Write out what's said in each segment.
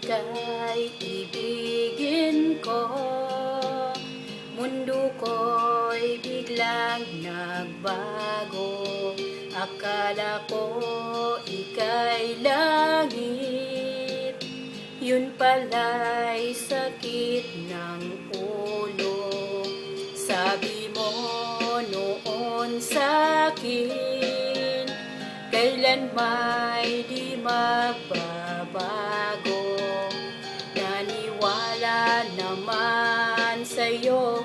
ika'y ibigin ko. Mundo ko'y biglang nagbago. Akala ko ika'y langit, yun pala'y sakit ng ulo. Sabi mo noon sa'kin, kailan may di magbabago. Naniwala naman sa'yo,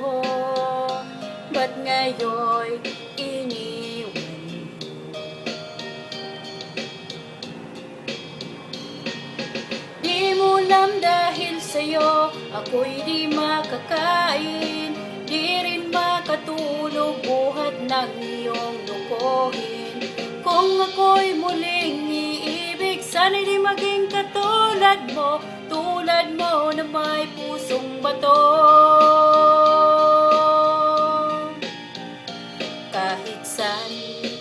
ba't ngayon'y iniwan mo? Di mo alam dahil sa'yo ako'y di makakain, di rin makatulog buhat ng iyong lukohin. Kung ako'y muling iibig, sana'y di maging tulad mo na may pusong bato. Kahit saan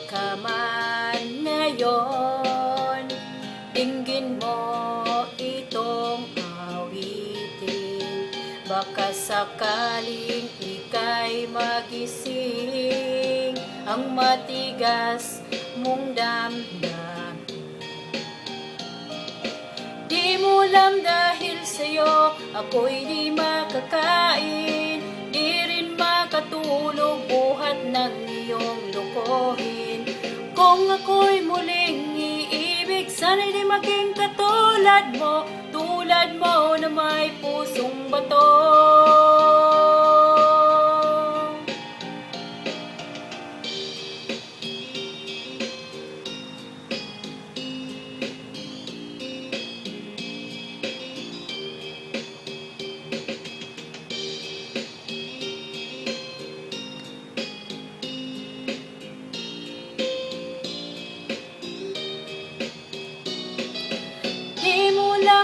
ka man ngayon, dinggin mo itong awitin. Baka sakaling ika'y magising ang matigas mong damdamin. Di mo alam dahil sa'yo ako'y di makakain, di rin makatulog buhat ng iyong lukohin. Kung ako'y muling iibig, sana'y di maging tulad mo na may pusong bato.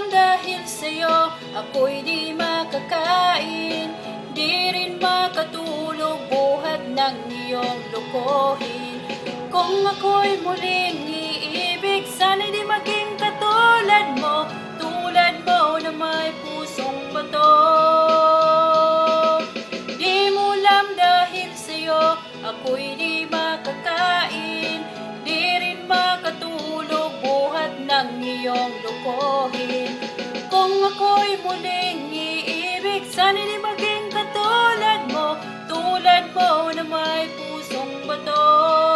Dahil sa'yo ako'y di makakain, di rin makatulog buhat ng iyong lukohin. Kung ako'y muling iibig, sana'y di maging tulad mo na may pusong bato. Di mo alam dahil sa'yo ako'y di makakain, di rin makatulog buhat ng iyong lukohin. Kung ako'y muling iibig, sana'y di maging tulad mo na may pusong bato.